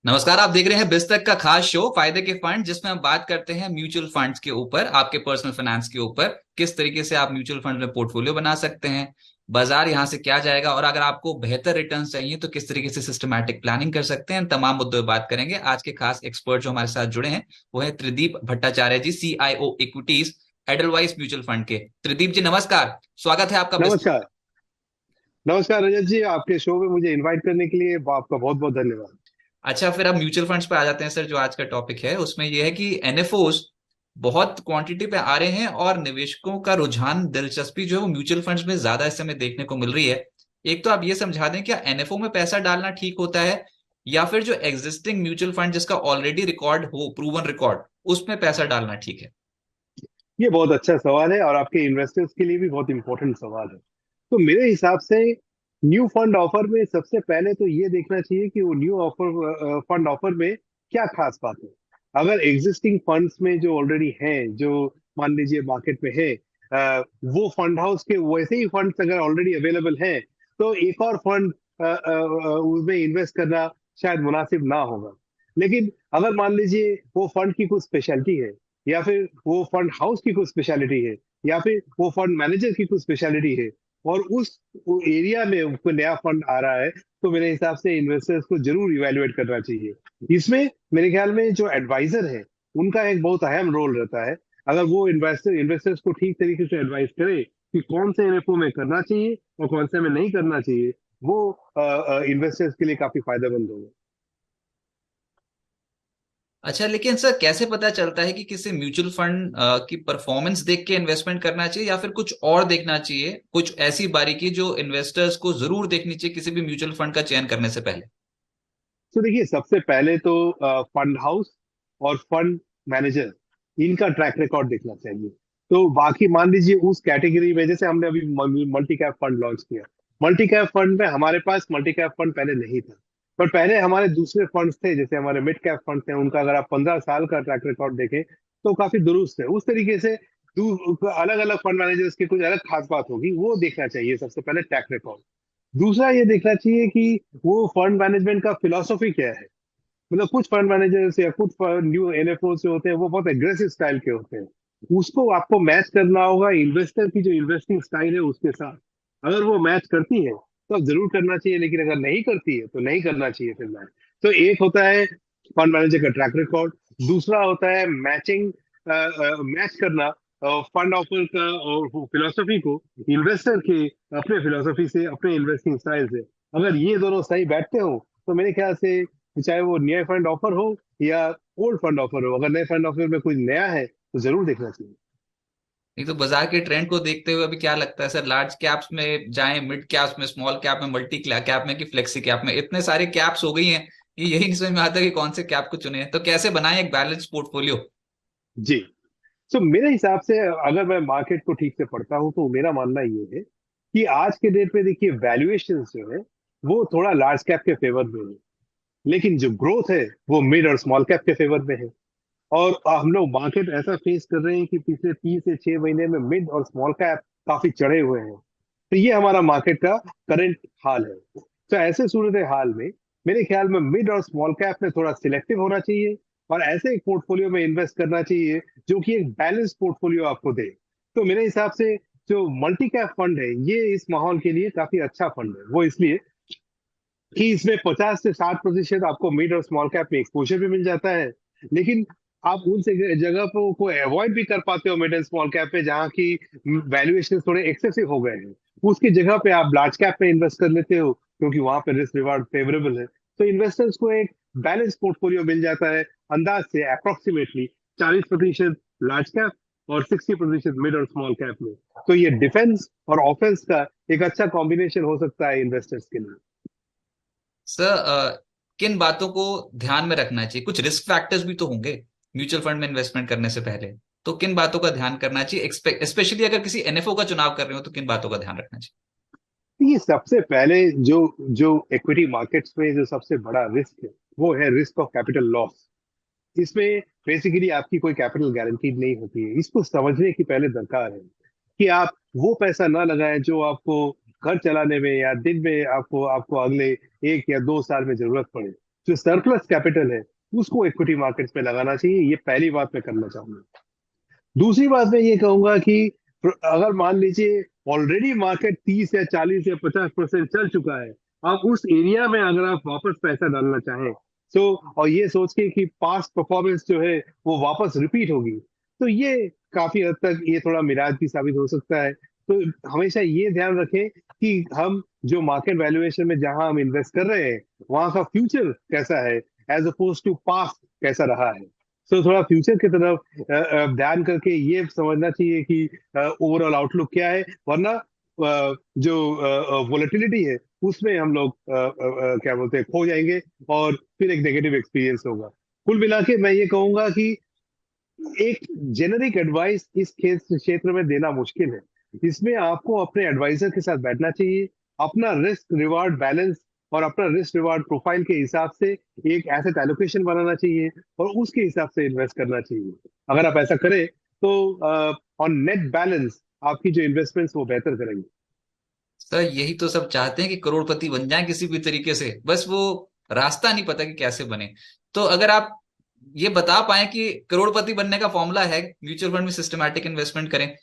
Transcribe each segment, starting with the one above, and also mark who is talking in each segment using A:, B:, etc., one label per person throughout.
A: नमस्कार। आप देख रहे हैं बिस्तक का खास शो फायदे के फंड, जिसमें हम बात करते हैं म्यूचुअल फंड्स के ऊपर, आपके पर्सनल फाइनेंस के ऊपर। किस तरीके से आप म्यूचुअल फंड में पोर्टफोलियो बना सकते हैं, बाजार यहां से क्या जाएगा, और अगर आपको बेहतर रिटर्न चाहिए तो किस तरीके से सिस्टमैटिक प्लानिंग कर सकते हैं। तमाम मुद्दों पर बात करेंगे। आज के खास एक्सपर्ट जो हमारे साथ जुड़े हैं वो है त्रिदीप भट्टाचार्य जी, CIO equities Edelweiss mutual fund के। त्रिदीप जी नमस्कार, स्वागत है आपका बिस्तक।
B: नमस्कार। नमस्कार रजत जी, आपके शो में मुझे इनवाइट करने के लिए आपका बहुत बहुत धन्यवाद।
A: अच्छा, फिर अब म्यूचुअल फंड्स पे आ जाते हैं सर। जो आज का टॉपिक है उसमें यह है कि NFOs बहुत क्वांटिटी पे आ रहे हैं और निवेशकों का रुझान, दिलचस्पी जो है वो म्यूचुअल फंड्स में ज्यादा इस समय देखने को मिल रही है। एक तो आप ये समझा दें, क्या NFO में पैसा डालना ठीक होता है, या फिर जो एग्जिस्टिंग म्यूचुअल फंड जिसका ऑलरेडी रिकॉर्ड हो, प्रूवन रिकॉर्ड, उसमें पैसा डालना ठीक है?
B: ये बहुत अच्छा सवाल है और आपके इन्वेस्टर्स के लिए भी बहुत इंपॉर्टेंट सवाल है। तो मेरे हिसाब से न्यू फंड ऑफर में सबसे पहले तो ये देखना चाहिए कि वो न्यू ऑफर फंड ऑफर में क्या खास बात है। अगर एग्जिस्टिंग फंड्स में जो ऑलरेडी हैं, जो मान लीजिए मार्केट में है, वो फंड हाउस के वैसे ही फंड्स अगर ऑलरेडी अवेलेबल हैं, तो एक और फंड उसमें इन्वेस्ट करना शायद मुनासिब ना होगा। लेकिन अगर मान लीजिए वो फंड की कुछ स्पेशलिटी है, या फिर वो फंड हाउस की कुछ स्पेशलिटी है, या फिर वो फंड मैनेजर की कुछ स्पेशलिटी है, और उस एरिया में कोई नया फंड आ रहा है, तो मेरे हिसाब से इन्वेस्टर्स को जरूर इवेलुएट करना चाहिए। इसमें मेरे ख्याल में जो एडवाइजर है उनका एक बहुत अहम रोल रहता है। अगर वो इन्वेस्टर्स को ठीक तरीके से एडवाइस करे कि कौन से एनएफओ में करना चाहिए और कौन से में नहीं करना चाहिए, वो इन्वेस्टर्स के लिए काफी फायदेमंद होगा।
A: अच्छा, लेकिन सर कैसे पता चलता है कि किसी म्यूचुअल फंड की परफॉर्मेंस देख के इन्वेस्टमेंट करना चाहिए, या फिर कुछ और देखना चाहिए, कुछ ऐसी बारीकी जो इन्वेस्टर्स को जरूर देखनी चाहिए किसी भी म्यूचुअल फंड का चयन करने से पहले?
B: तो देखिए, सबसे पहले तो फंड हाउस और फंड मैनेजर, इनका ट्रैक रिकॉर्ड देखना चाहिए। तो बाकी मान लीजिए उस कैटेगरी में, जैसे हमने अभी मल्टी कैप फंड लॉन्च किया, मल्टी कैप फंड में हमारे पास मल्टी कैप फंड पहले नहीं था। पर पहले हमारे दूसरे फंड्स थे, जैसे हमारे मिड कैप फंड थे, उनका अगर आप 15 साल का ट्रैक रिकॉर्ड देखें तो काफी दुरुस्त है। उस तरीके से अलग अलग फंड मैनेजर्स की कुछ अलग खास बात होगी, वो देखना चाहिए सबसे पहले ट्रैक रिकॉर्ड। दूसरा ये देखना चाहिए कि वो फंड मैनेजमेंट का फिलॉसफी क्या है। मतलब कुछ फंड मैनेजर्स या कुछ न्यू एनएफओ से होते हैं, वो बहुत एग्रेसिव स्टाइल के होते हैं। उसको आपको मैच करना होगा इन्वेस्टर की जो इन्वेस्टिंग स्टाइल है उसके साथ। अगर वो मैच करती है तो जरूर करना चाहिए, लेकिन अगर नहीं करती है तो नहीं करना चाहिए फिर मैच। तो एक होता है फंड मैनेजर का ट्रैक रिकॉर्ड, दूसरा होता है मैचिंग, मैच करना फंड ऑफर का और फिलोसफी को इन्वेस्टर के अपने फिलोसफी से, अपने इन्वेस्टिंग स्टाइल से। अगर ये दोनों सही बैठते हो तो मेरे ख्याल से, चाहे वो नया फंड ऑफर हो या ओल्ड फंड ऑफर हो, अगर नए फंड ऑफर में कुछ नया है तो जरूर देखना चाहिए।
A: नहीं तो बाजार के ट्रेंड को देखते हुए अभी क्या लगता है सर, लार्ज कैप्स में जाएं, मिड कैप्स में, स्मॉल कैप में, मल्टी कैप में, कि फ्लेक्सी कैप में? इतने सारे कैप्स हो गई हैं, ये यही नहीं समझ में आता कि कौन से कैप को चुने। तो कैसे बनाएं एक बैलेंस पोर्टफोलियो?
B: जी। तो मेरे हिसाब से, अगर मैं मार्केट को ठीक से पढ़ता हूँ, तो मेरा मानना ये है कि आज के डेट में देखिए वैल्यूएशन जो है वो थोड़ा लार्ज कैप के फेवर में है, लेकिन जो ग्रोथ है वो मिड और स्मॉल कैप के फेवर में है। और हम लोग मार्केट ऐसा फेस कर रहे हैं कि पिछले 3 से 6 महीने में मिड और स्मॉल कैप काफी चढ़े हुए हैं। तो ये हमारा मार्केट का करंट हाल है। तो ऐसे सूरत हाल में मेरे ख्याल में मिड और स्मॉल कैप में थोड़ा सिलेक्टिव होना चाहिए, और ऐसे एक पोर्टफोलियो में इन्वेस्ट करना चाहिए जो कि एक बैलेंस पोर्टफोलियो आपको दे। तो मेरे हिसाब से जो मल्टी कैप फंड है, ये इस माहौल के लिए काफी अच्छा फंड है। वो इसलिए कि इसमें 50 से 60% आपको मिड और स्मॉल कैप में एक्सपोजर भी मिल जाता है, लेकिन आप उन जगह को अवॉइड भी कर पाते हो मिड एंड स्मॉल कैप पे, जहाँ की वैल्यूएशन थोड़े एक्सेसिव हो गए हैं। उसकी जगह पे आप लार्ज कैप में इन्वेस्ट कर लेते हो, क्योंकि वहां पे रिस्क रिवार्ड फेवरेबल है। तो इन्वेस्टर्स को एक बैलेंस पोर्टफोलियो मिल जाता है, अंदाज से अप्रोक्सीमेटली 40% लार्ज कैप और 60% मिड और स्मॉल कैप में। तो ये डिफेंस और ऑफेंस का एक अच्छा कॉम्बिनेशन हो सकता है इन्वेस्टर्स के लिए।
A: सर किन बातों को ध्यान में रखना चाहिए? कुछ रिस्क फैक्टर्स भी तो होंगे म्यूचुअल फंड में इन्वेस्टमेंट करने से पहले। तो किन बातों का ध्यान करना चाहिए, स्पेशली अगर किसी NFO का चुनाव कर रहे हो तो किन बातों का ध्यान रखना चाहिए?
B: ये सबसे पहले जो जो इक्विटी मार्केट्स में जो सबसे बड़ा रिस्क है, वो है रिस्क ऑफ कैपिटल लॉस। इसमें बेसिकली आपकी कोई कैपिटल गारंटी नहीं होती है। इसको समझने की पहले दरकार है कि आप वो पैसा ना लगाएं जो आपको घर चलाने में या दिन में आपको आपको अगले 1 या 2 साल में जरूरत पड़े। जो सरप्लस कैपिटल है उसको इक्विटी मार्केट्स में लगाना चाहिए। ये पहली बात मैं करना चाहूंगा। दूसरी बात मैं ये कहूंगा कि अगर मान लीजिए ऑलरेडी मार्केट 30 या 40 या 50% चल चुका है, अब उस एरिया में अगर आप वापस पैसा डालना चाहें, तो और ये सोच के कि पास्ट परफॉर्मेंस जो है वो वापस रिपीट होगी, तो ये काफी हद तक ये थोड़ा मिराज भी साबित हो सकता है। तो हमेशा ये ध्यान रखें कि हम जो मार्केट वैल्यूएशन में जहां हम इन्वेस्ट कर रहे हैं वहां का फ्यूचर कैसा है, एज अपोज टू पास्ट कैसा रहा है। तो थोड़ा फ्यूचर की तरफ ध्यान करके ये समझना चाहिए कि ओवरऑल आउटलुक क्या है, वरना जो वोलेटिलिटी है उसमें हम लोग क्या बोलते हैं खो जाएंगे, और फिर एक नेगेटिव एक्सपीरियंस होगा। कुल मिला के मैं ये कहूंगा कि एक जेनरिक एडवाइस इस क्षेत्र में देना मुश्किल है। इसमें आपको अपने एडवाइजर के साथ बैठना चाहिए, अपना रिस्क रिवार्ड बैलेंस और अपना रिस्क रिवार्ड प्रोफाइल के हिसाब से एक एसेट एलोकेशन बनाना चाहिए, और उसके हिसाब से इन्वेस्ट करना चाहिए। अगर आप ऐसा करें तो ऑन नेट बैलेंस आपकी जो इन्वेस्टमेंट्स वो बेहतर करेंगे।
A: सर यही तो सब चाहते हैं कि करोड़पति बन जाएं किसी भी तरीके से, बस वो रास्ता नहीं पता कि कैसे बने। तो अगर आप ये बता पाए कि करोड़पति बनने का फॉर्मूला है, म्यूचुअल फंड में सिस्टमैटिक इन्वेस्टमेंट करें।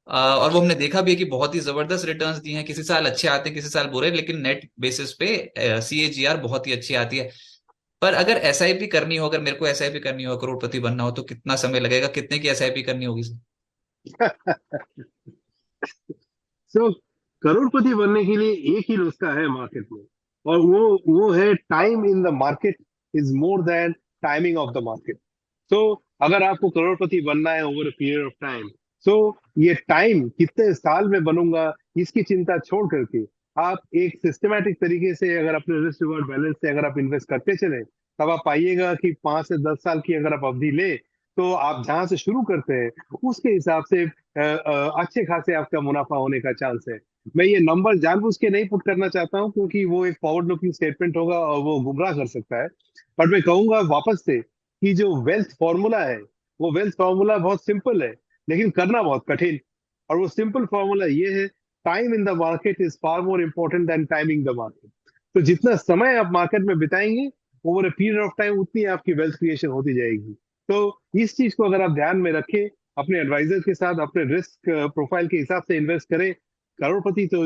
A: और वो हमने देखा भी है कि बहुत ही जबरदस्त रिटर्न्स दिए हैं, किसी साल अच्छे आते हैं किसी साल बुरे, लेकिन नेट बेसिस पे CAGR बहुत ही अच्छी आती है। पर अगर SIP करनी हो, अगर मेरे को SIP करनी हो, करोड़पति बनना हो, तो कितना समय लगेगा, कितने की SIP करनी होगी सर?
B: सो करोड़पति बनने के लिए एक ही नुस्खा है मार्केट में, और वो है time in the market is more than timing of the market. तो अगर आपको करोड़पति बनना है over a period of time, तो ये टाइम कितने साल में बनूंगा इसकी चिंता छोड़ करके आप एक सिस्टमेटिक तरीके से अगर अपने रिस्क रिवॉर्ड बैलेंस से अगर आप इन्वेस्ट करते चले, तब आप पाइएगा कि 5 से 10 साल की अगर आप अवधि ले, तो आप जहां से शुरू करते हैं उसके हिसाब से अच्छे खासे आपका मुनाफा होने का चांस है। मैं ये नंबर जानबूझ के नहीं पुट करना चाहता हूँ, क्योंकि वो एक फॉरवर्ड लुकिंग स्टेटमेंट होगा और वो गुमराह कर सकता है। बट मैं कहूंगा वापस से कि जो वेल्थ फॉर्मूला है, वो वेल्थ फॉर्मूला बहुत सिंपल है, लेकिन करना बहुत कठिन। और वो सिंपल फॉर्मूला ये है, time in the market is far more important then timing the market. तो जितना समय आप मार्केट में बिताएंगे over a period of time, उतनी आपकी वेल्थ क्रिएशन होती जाएगी। तो इस चीज को अगर आप ध्यान में रखें, अपने एडवाइजर के साथ अपने रिस्क प्रोफाइल के हिसाब से इन्वेस्ट करें, करोड़पति तो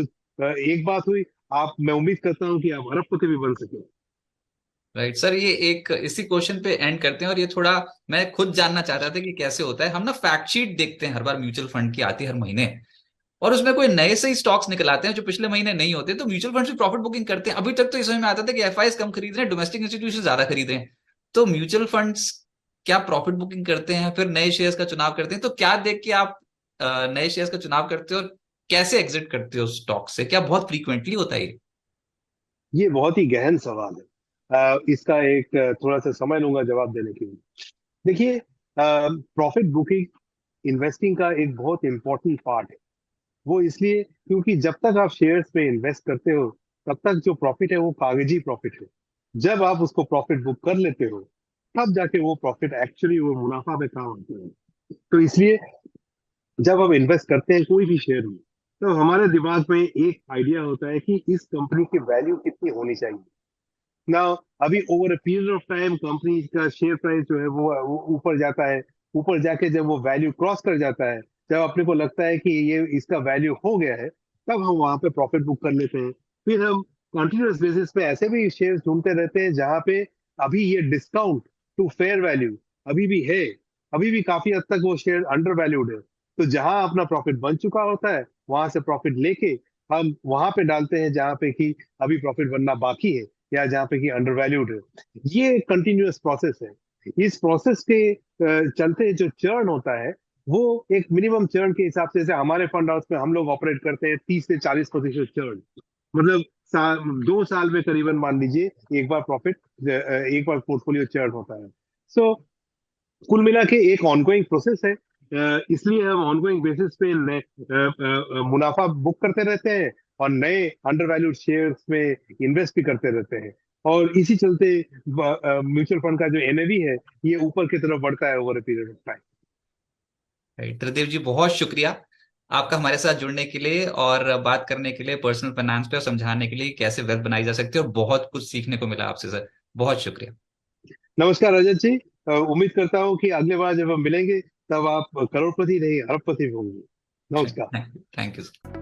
B: एक बात हुई, आप मैं उम्मीद करता हूं कि आप अरबपति भी बन सके।
A: राइट सर, ये एक इसी क्वेश्चन पे एंड करते हैं। और ये थोड़ा मैं खुद जानना चाहता था कि कैसे होता है। हम ना फैक्ट शीट देखते हैं हर बार, म्यूचुअल फंड की आती है हर महीने, और उसमें कोई नए से ही स्टॉक्स निकल आते हैं जो पिछले महीने नहीं होते, तो म्यूचुअल फंड से प्रॉफिट बुकिंग करते हैं। अभी तक तो ये समझ में आता था कि FIs कम खरीद रहे हैं, डोमेस्टिक इंस्टीट्यूशन ज्यादा खरीद रहे हैं। तो म्यूचुअल फंड्स क्या प्रॉफिट बुकिंग करते हैं, फिर नए शेयर्स का चुनाव करते हैं? तो क्या देख के आप नए शेयर्स का चुनाव करते हो, और कैसे एग्जिट करते हो स्टॉक से? क्या बहुत फ्रीक्वेंटली होता है ये?
B: ये बहुत ही गहन सवाल है, इसका एक थोड़ा सा समय लूंगा जवाब देने के लिए। देखिए, प्रॉफिट बुकिंग इन्वेस्टिंग का एक बहुत इंपॉर्टेंट पार्ट है। वो इसलिए क्योंकि जब तक आप शेयर्स में इन्वेस्ट करते हो, तब तक जो प्रॉफिट है वो कागजी प्रॉफिट है। जब आप उसको प्रॉफिट बुक कर लेते हो, तब जाके वो प्रॉफिट एक्चुअली वो मुनाफा में काम आता है। तो इसलिए जब हम इन्वेस्ट करते हैं कोई भी शेयर में, तो हमारे दिमाग में एक आइडिया होता है कि इस कंपनी की वैल्यू कितनी होनी चाहिए ना। अभी over a period of time company का शेयर प्राइस जो है वो ऊपर जाता है। ऊपर जाके जब वो वैल्यू क्रॉस कर जाता है, जब अपने को लगता है कि ये इसका वैल्यू हो गया है, तब हम वहां पे प्रॉफिट बुक कर लेते हैं। फिर हम कंटिन्यूअस बेसिस पे ऐसे भी शेयर ढूंढते रहते हैं जहां पे अभी ये डिस्काउंट टू फेयर वैल्यू अभी भी है, अभी भी काफी हद तक वो शेयर अंडर वैल्यूड है। तो जहां अपना प्रॉफिट बन चुका होता है, वहां से प्रॉफिट लेके हम वहां पे डालते हैं जहां पे कि अभी प्रॉफिट बनना बाकी है, या जहाँ पे कि अंडर वैल्यूड है। ये कंटिन्यूअस प्रोसेस है। इस प्रोसेस के चलते जो चर्न होता है, वो एक मिनिमम चर्न के हिसाब से, जैसे हमारे फंड हाउस में हम लोग ऑपरेट करते हैं 30 से 40% चर्न। मतलब 2 साल में करीबन मान लीजिए एक बार प्रॉफिट, एक बार पोर्टफोलियो चर्न होता है। सो कुल मिला के एक ऑनगोइंग प्रोसेस है। इसलिए हम ऑनगोइंग बेसिस पे मुनाफा बुक करते रहते हैं, और नए अंडर वैल्यूड शेयर्स में इन्वेस्ट भी करते रहते हैं। और इसी चलते म्यूचुअल फंड का जो NAV है, ये ऊपर की तरफ बढ़ता है over a period of time.
A: Right, Tridev ji बहुत शुक्रिया आपका हमारे साथ जुड़ने के लिए और बात करने के लिए पर्सनल फाइनेंस पे, और समझाने के लिए कैसे वेल्थ बनाई जा सकती है। और बहुत कुछ सीखने को मिला आपसे सर। बहुत शुक्रिया।
B: नमस्कार रजत जी। उम्मीद करता हूँ कि अगले बार जब हम मिलेंगे तब आप करोड़पति नहीं अरबपति भी होंगे। नमस्कार।
A: Thank you. Thank you.